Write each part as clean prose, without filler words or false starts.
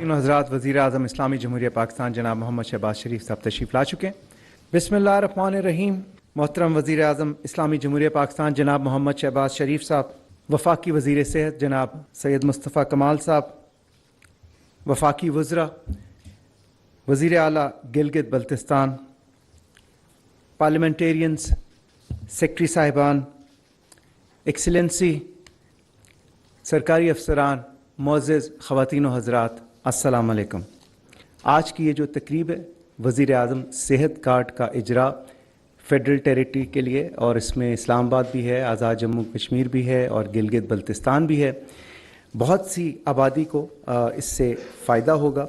خواتین و حضرات، وزیر اعظم اسلامی جمہوریہ پاکستان جناب محمد شہباز شریف صاحب تشریف لا چکے ہیں۔ بسم اللہ الرحمن الرحیم۔ محترم وزیر اعظم اسلامی جمہوریہ پاکستان جناب محمد شہباز شریف صاحب، وفاقی وزیر صحت جناب سید مصطفیٰ کمال صاحب، وفاقی وزراء، وزیر اعلیٰ گلگت بلتستان، پارلیمنٹیرینز، سیکرٹری صاحبان، ایکسلنسی، سرکاری افسران، معزز خواتین و حضرات، السلام علیکم۔ آج کی یہ جو تقریب ہے وزیر اعظم صحت کارڈ کا اجرا فیڈرل ٹیریٹری کے لیے، اور اس میں اسلام آباد بھی ہے، آزاد جموں کشمیر بھی ہے اور گلگت بلتستان بھی ہے، بہت سی آبادی کو اس سے فائدہ ہوگا۔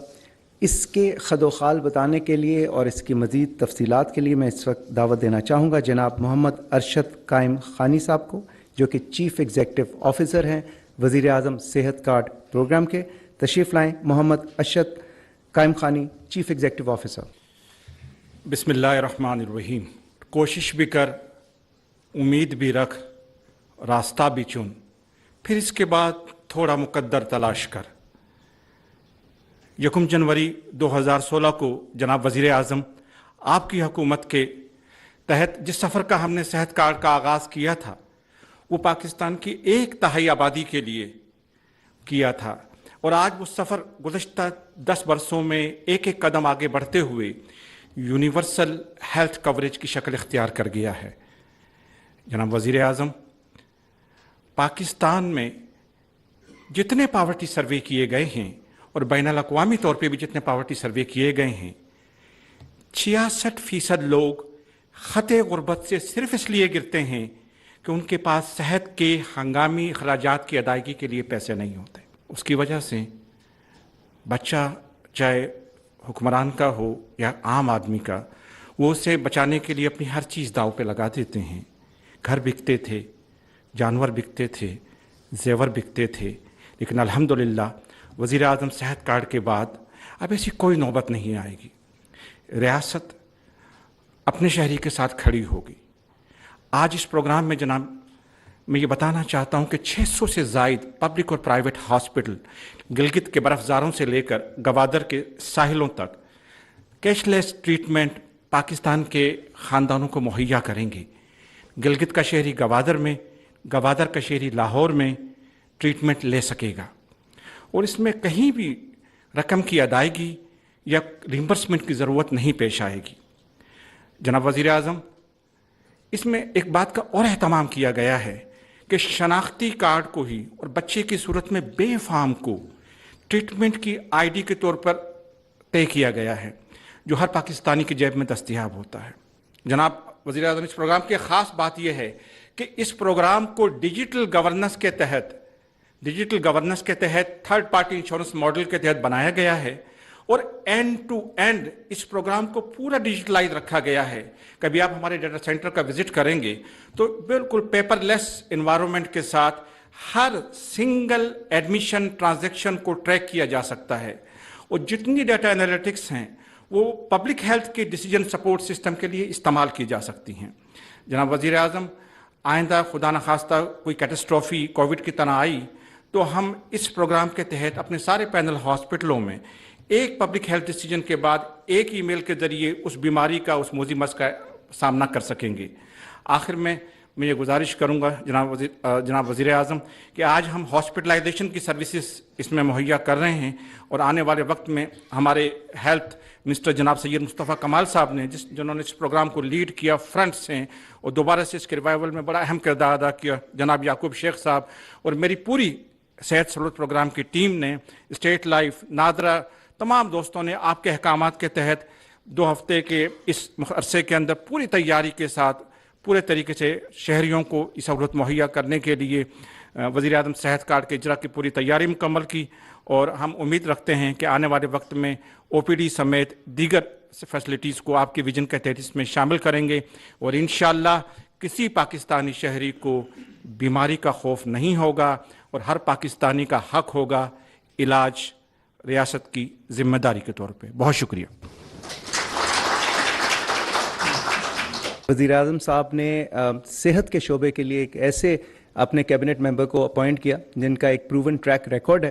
اس کے خد و خال بتانے کے لیے اور اس کی مزید تفصیلات کے لیے میں اس وقت دعوت دینا چاہوں گا جناب محمد ارشد قائم خانی صاحب کو، جو کہ چیف ایگزیکٹو آفیسر ہیں وزیر اعظم صحت کارڈ پروگرام کے۔ تشریف لائیں محمد ارشد قائم خانی، چیف ایگزیکٹو آفیسر۔ بسم اللہ الرحمن الرحیم۔ کوشش بھی کر، امید بھی رکھ، راستہ بھی چن، پھر اس کے بعد تھوڑا مقدر تلاش کر۔ 1 جنوری 2016 کو جناب وزیر اعظم آپ کی حکومت کے تحت جس سفر کا ہم نے صحت کارڈ کا آغاز کیا تھا، وہ پاکستان کی 1/3 آبادی کے لیے کیا تھا، اور آج وہ سفر گزشتہ 10 برسوں میں ایک قدم آگے بڑھتے ہوئے یونیورسل ہیلتھ کوریج کی شکل اختیار کر گیا ہے۔ جناب وزیر اعظم، پاکستان میں جتنے پاورٹی سروے کیے گئے ہیں اور بین الاقوامی طور پہ بھی جتنے پاورٹی سروے کیے گئے ہیں، 66% لوگ خطے غربت سے صرف اس لیے گرتے ہیں کہ ان کے پاس صحت کے ہنگامی اخراجات کی ادائیگی کے لیے پیسے نہیں ہوتے۔ اس کی وجہ سے بچہ چاہے حکمران کا ہو یا عام آدمی کا، وہ اسے بچانے کے لیے اپنی ہر چیز داؤ پہ لگا دیتے ہیں۔ گھر بکتے تھے، جانور بکتے تھے، زیور بکتے تھے، لیکن الحمدللہ وزیر اعظم صحت کارڈ کے بعد اب ایسی کوئی نوبت نہیں آئے گی۔ ریاست اپنے شہری کے ساتھ کھڑی ہوگی۔ آج اس پروگرام میں جناب میں یہ بتانا چاہتا ہوں کہ 600 سے زائد پبلک اور پرائیویٹ ہاسپٹل گلگت کے برف زاروں سے لے کر گوادر کے ساحلوں تک کیش لیس ٹریٹمنٹ پاکستان کے خاندانوں کو مہیا کریں گے۔ گلگت کا شہری گوادر میں، گوادر کا شہری لاہور میں ٹریٹمنٹ لے سکے گا، اور اس میں کہیں بھی رقم کی ادائیگی یا ریمبرسمنٹ کی ضرورت نہیں پیش آئے گی۔ جناب وزیر اعظم، اس میں ایک بات کا اور اہتمام کیا گیا ہے کہ شناختی کارڈ کو ہی اور بچے کی صورت میں بے فام کو ٹریٹمنٹ کی آئی ڈی کے طور پر طے کیا گیا ہے، جو ہر پاکستانی کی جیب میں دستیاب ہوتا ہے۔ جناب وزیر اعظم، اس پروگرام کی خاص بات یہ ہے کہ اس پروگرام کو ڈیجیٹل گورننس کے تحت تھرڈ پارٹی انشورنس ماڈل کے تحت بنایا گیا ہے، اور اینڈ ٹو اینڈ اس پروگرام کو پورا ڈیجیٹلائز رکھا گیا ہے۔ کبھی آپ ہمارے ڈیٹا سینٹر کا وزٹ کریں گے تو بالکل پیپر لیس انوائرمنٹ کے ساتھ ہر سنگل ایڈمیشن ٹرانزیکشن کو ٹریک کیا جا سکتا ہے، اور جتنی ڈیٹا انالیٹکس ہیں وہ پبلک ہیلتھ کے ڈیسیجن سپورٹ سسٹم کے لیے استعمال کی جا سکتی ہیں۔ جناب وزیر اعظم، آئندہ خدا نخواستہ کوئی کیٹسٹرافی کووڈ کی طرح آئی تو ہم اس پروگرام کے تحت اپنے سارے پینل ہاسپٹلوں میں ایک پبلک ہیلتھ ڈیسیجن کے بعد ایک ای میل کے ذریعے اس بیماری کا، اس موذی مرض کا سامنا کر سکیں گے۔ آخر میں یہ گزارش کروں گا جناب وزیر اعظم کہ آج ہم ہاسپٹلائزیشن کی سروسز اس میں مہیا کر رہے ہیں، اور آنے والے وقت میں ہمارے ہیلتھ منسٹر جناب سید مصطفیٰ کمال صاحب نے جنہوں نے اس پروگرام کو لیڈ کیا فرنٹ سے، اور دوبارہ سے اس کے ریوائول میں بڑا اہم کردار ادا کیا، جناب یعقوب شیخ صاحب، اور میری پوری صحت سہولت پروگرام کی ٹیم نے، اسٹیٹ لائف، نادرا، تمام دوستوں نے آپ کے احکامات کے تحت 2 ہفتے کے اس عرصے کے اندر پوری تیاری کے ساتھ پورے طریقے سے شہریوں کو یہ سہولت مہیا کرنے کے لیے وزیر اعظم صحت کارڈ کے اجرا کی پوری تیاری مکمل کی، اور ہم امید رکھتے ہیں کہ آنے والے وقت میں او پی ڈی سمیت دیگر فیسلٹیز کو آپ کے ویژن کے تحت اس میں شامل کریں گے، اور انشاءاللہ کسی پاکستانی شہری کو بیماری کا خوف نہیں ہوگا، اور ہر پاکستانی کا حق ہوگا علاج ریاست کی ذمہ داری کے طور پہ۔ بہت شکریہ۔ وزیر اعظم صاحب نے صحت کے شعبے کے لیے ایک ایسے اپنے کیبنٹ ممبر کو اپوائنٹ کیا جن کا ایک پروون ٹریک ریکارڈ ہے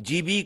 GB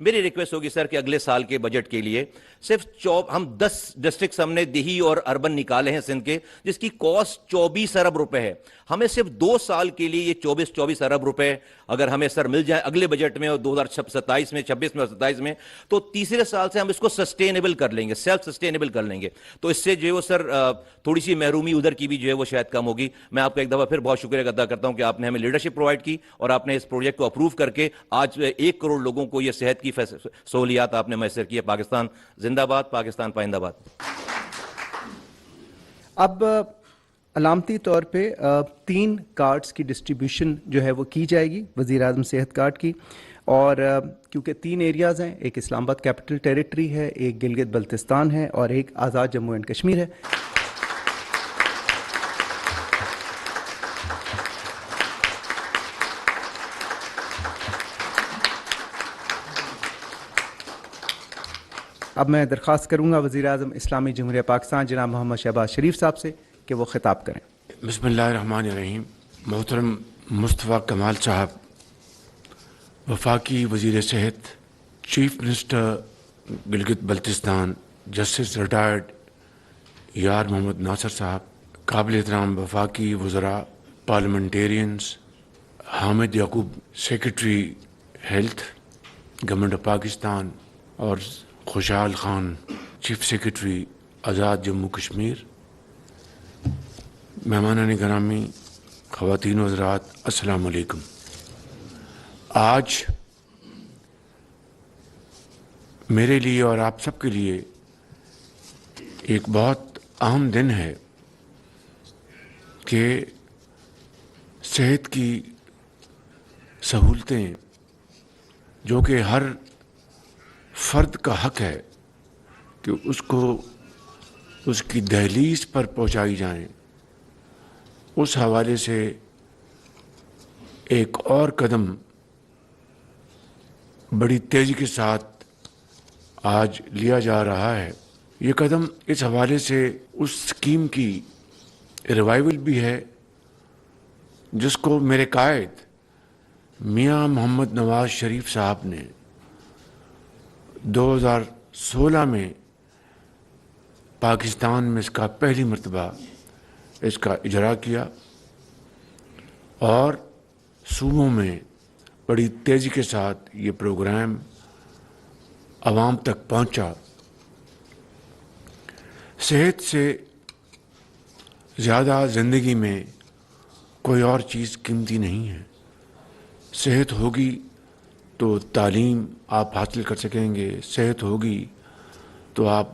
میری ریکویسٹ ہوگی سر کہ اگلے سال کے بجٹ کے لیے صرف ہم 10 ڈسٹرکٹس ہم نے دیہی اور اربن نکالے ہیں سندھ کے، جس کی کاسٹ 24 ارب روپے ہے. ہمیں صرف 2 سال کے لیے یہ 24 ارب روپے اگر ہمیں سر مل جائے اگلے بجٹ میں اور 2027 میں 26 میں اور 27 میں، تو تیسرے سال سے ہم اس کو سسٹینیبل کر لیں گے، سیلف سسٹینیبل کر لیں گے. تو اس سے جو ہے وہ سر تھوڑی سی محرومی ادھر کی بھی جو ہے وہ شاید کم ہوگی. میں آپ کا ایک دفعہ پھر بہت شکریہ ادا کرتا ہوں کہ آپ نے ہمیں لیڈرشپ پرووائڈ کی اور آپ نے اس پروجیکٹ کو اپروو کر کے آج 1 کروڑ لوگوں کو یہ صحت کی سہولیات آپ نے میسر کی ہے. پاکستان زندہ باد، پاکستان پائندہ باد. اب علامتی طور پہ 3 کارڈز کی ڈسٹریبیوشن جو ہے وہ کی جائے گی، وزیر اعظم صحت کارڈ کی. اور کیونکہ 3 ایریاز ہیں، ایک اسلام آباد کیپٹل ٹیریٹری ہے، ایک گلگت بلتستان ہے اور ایک آزاد جموں اینڈ کشمیر ہے. اب میں درخواست کروں گا وزیر اعظم اسلامی جمہوریہ پاکستان جناب محمد شہباز شریف صاحب سے کہ وہ خطاب کریں. بسم اللہ الرحمن الرحیم. محترم مصطفیٰ کمال صاحب، وفاقی وزیر صحت، chief minister Gilgit Baltistan, justice retired Yar Muhammad Nasir صاحب، قابل احترام وفاقی وزراء، parliamentarians, Hamid Yaqub secretary health government of Pakistan, اور خوشحال خان چیف سیکرٹری آزاد جموں کشمیر، مہمانان گرامی، خواتین و حضرات، السلام علیکم. آج میرے لیے اور آپ سب کے لیے ایک بہت اہم دن ہے کہ صحت کی سہولتیں جو کہ ہر فرد کا حق ہے کہ اس کو اس کی دہلیز پر پہنچائی جائیں، اس حوالے سے ایک اور قدم بڑی تیزی کے ساتھ آج لیا جا رہا ہے. یہ قدم اس حوالے سے اس اسکیم کی ریوائول بھی ہے جس کو میرے قائد میاں محمد نواز شریف صاحب نے 2016 میں پاکستان میں اس کا پہلی مرتبہ اس کا اجرا کیا اور صوبوں میں بڑی تیزی کے ساتھ یہ پروگرام عوام تک پہنچا. صحت سے زیادہ زندگی میں کوئی اور چیز قیمتی نہیں ہے. صحت ہوگی تو تعلیم آپ حاصل کر سکیں گے، صحت ہوگی تو آپ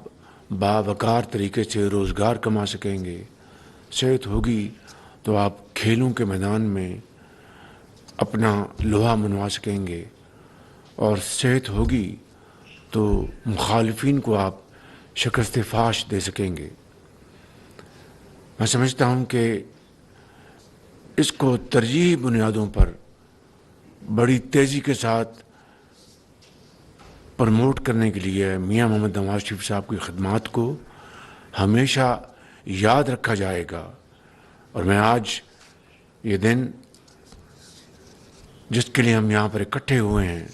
باوقار طریقے سے روزگار کما سکیں گے، صحت ہوگی تو آپ کھیلوں کے میدان میں اپنا لوہا منوا سکیں گے، اور صحت ہوگی تو مخالفین کو آپ شکست فاش دے سکیں گے. میں سمجھتا ہوں کہ اس کو ترجیحی بنیادوں پر بڑی تیزی کے ساتھ پروموٹ کرنے کے لیے میاں محمد نواز شریف صاحب کی خدمات کو ہمیشہ یاد رکھا جائے گا. اور میں آج یہ دن جس کے لیے ہم یہاں پر اکٹھے ہوئے ہیں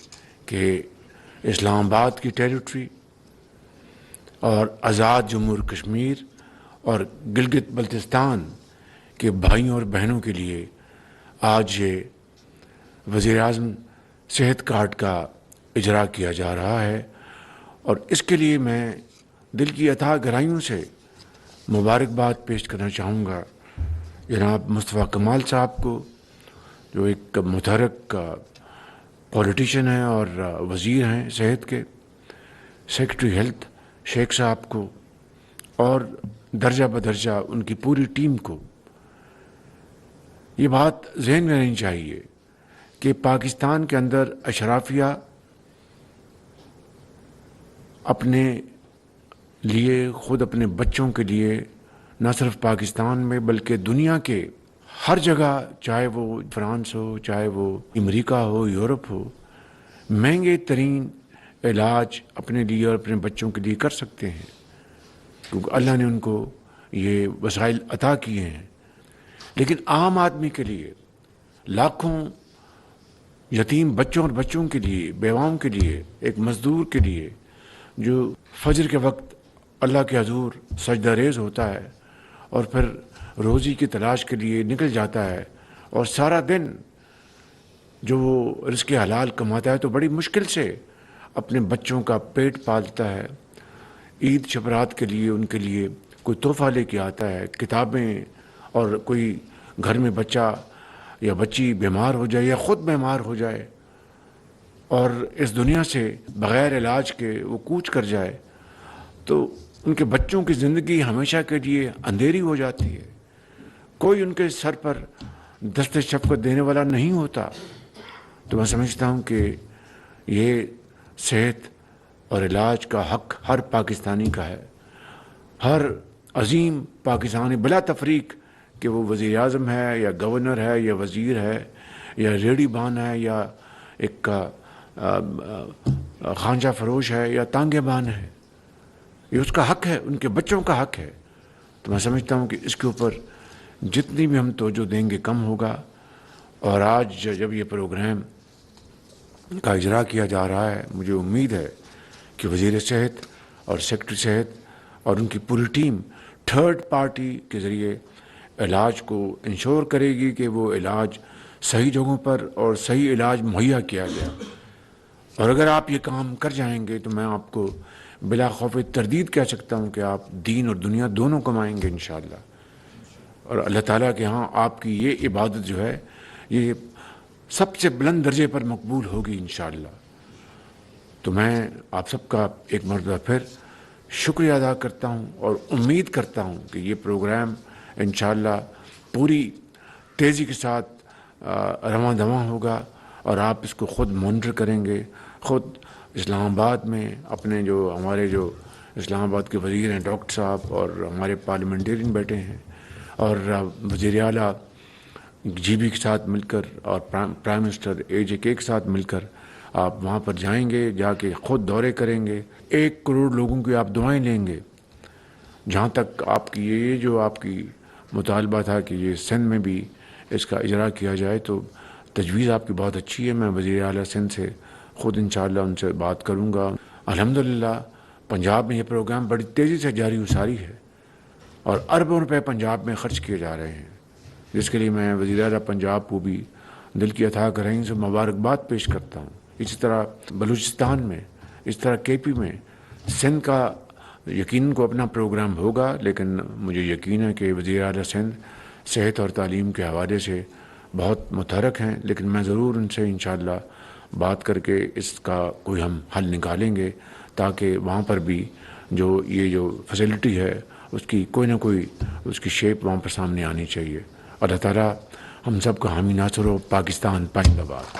کہ اسلام آباد کی ٹیریٹری اور آزاد جموں کشمیر اور گلگت بلتستان کے بھائیوں اور بہنوں کے لیے آج یہ وزیر اعظم صحت کارڈ کا اجرا کیا جا رہا ہے، اور اس کے لیے میں دل کی اتھاہ گہرائیوں سے مبارکباد پیش کرنا چاہوں گا جناب مصطفیٰ کمال صاحب کو، جو ایک متحرک پولیٹیشین ہیں اور وزیر ہیں صحت کے، سیکرٹری ہیلتھ شیخ صاحب کو، اور درجہ بدرجہ ان کی پوری ٹیم کو. یہ بات ذہن میں رہنی چاہیے کہ پاکستان کے اندر اشرافیہ اپنے لیے، خود اپنے بچوں کے لیے، نہ صرف پاکستان میں بلکہ دنیا کے ہر جگہ، چاہے وہ فرانس ہو، چاہے وہ امریکہ ہو، یورپ ہو، مہنگے ترین علاج اپنے لیے اور اپنے بچوں کے لیے کر سکتے ہیں کیونکہ اللہ نے ان کو یہ وسائل عطا کیے ہیں. لیکن عام آدمی کے لیے لاکھوں یتیم بچوں اور بچوں کے لیے، بیواؤں کے لیے، ایک مزدور کے لیے جو فجر کے وقت اللہ کے حضور سجدہ ریز ہوتا ہے اور پھر روزی کی تلاش کے لیے نکل جاتا ہے اور سارا دن جو وہ رزق حلال کماتا ہے تو بڑی مشکل سے اپنے بچوں کا پیٹ پالتا ہے، عید شبرات کے لیے ان کے لیے کوئی تحفہ لے کے آتا ہے، کتابیں، اور کوئی گھر میں بچہ یا بچی بیمار ہو جائے یا خود بیمار ہو جائے اور اس دنیا سے بغیر علاج کے وہ کوچ کر جائے تو ان کے بچوں کی زندگی ہمیشہ کے لیے اندھیری ہو جاتی ہے، کوئی ان کے سر پر دست شفقت دینے والا نہیں ہوتا۔ تو میں سمجھتا ہوں کہ یہ صحت اور علاج کا حق ہر پاکستانی کا ہے، ہر عظیم پاکستانی بلا تفریق کہ وہ وزیر اعظم ہے یا گورنر ہے یا وزیر ہے یا ریڑھی بان ہے یا ایک خانجہ فروش ہے یا تانگے بان ہے، یہ اس کا حق ہے، ان کے بچوں کا حق ہے۔ تو میں سمجھتا ہوں کہ اس کے اوپر جتنی بھی ہم توجہ دیں گے کم ہوگا، اور آج جب یہ پروگرام کا اجرا کیا جا رہا ہے مجھے امید ہے کہ وزیر صحت اور سیکرٹری صحت اور ان کی پوری ٹیم تھرڈ پارٹی کے ذریعے علاج کو انشور کرے گی کہ وہ علاج صحیح جگہوں پر اور صحیح علاج مہیا کیا گیا، اور اگر آپ یہ کام کر جائیں گے تو میں آپ کو بلا خوف تردید کہہ سکتا ہوں کہ آپ دین اور دنیا دونوں کمائیں گے انشاءاللہ، اور اللہ تعالیٰ کے ہاں آپ کی یہ عبادت جو ہے یہ سب سے بلند درجے پر مقبول ہوگی انشاءاللہ۔ تو میں آپ سب کا ایک مرتبہ پھر شکریہ ادا کرتا ہوں اور امید کرتا ہوں کہ یہ پروگرام انشاءاللہ پوری تیزی کے ساتھ رواں دواں ہوگا، اور آپ اس کو خود مانیٹر کریں گے، خود اسلام آباد میں اپنے ہمارے جو اسلام آباد کے وزیر ہیں ڈاکٹر صاحب اور ہمارے پارلیمنٹرین بیٹھے ہیں اور وزیر اعلیٰ جی بی کے ساتھ مل کر اور پرائم منسٹر AJ کے ساتھ مل کر آپ وہاں پر جائیں گے، جا کے خود دورے کریں گے، 1 کروڑ لوگوں کی آپ دعائیں لیں گے۔ جہاں تک آپ کی یہ جو آپ کی مطالبہ تھا کہ یہ سندھ میں بھی اس کا اجرا کیا جائے تو تجویز آپ کی بہت اچھی ہے، میں وزیر اعلیٰ سندھ سے خود انشاءاللہ ان سے بات کروں گا۔ الحمدللہ پنجاب میں یہ پروگرام بڑی تیزی سے جاری و ساری ہے اور اربوں روپے پنجاب میں خرچ کیے جا رہے ہیں، جس کے لیے میں وزیر اعلیٰ پنجاب کو بھی دل کی اتھاہ گہرائیوں سے مبارکباد پیش کرتا ہوں۔ اسی طرح بلوچستان میں، اس طرح KP میں، سندھ کا یقیناً کو اپنا پروگرام ہوگا، لیکن مجھے یقین ہے کہ وزیر اعلیٰ سندھ صحت اور تعلیم کے حوالے سے بہت متحرک ہیں، لیکن میں ضرور ان سے انشاءاللہ بات کر کے اس کا کوئی ہم حل نکالیں گے تاکہ وہاں پر بھی یہ جو فیسلٹی ہے اس کی کوئی نہ کوئی اس کی شیپ وہاں پر سامنے آنی چاہیے۔ اللہ تعالیٰ ہم سب کا حامی ناصر ہو۔ پاکستان پائندہ باد۔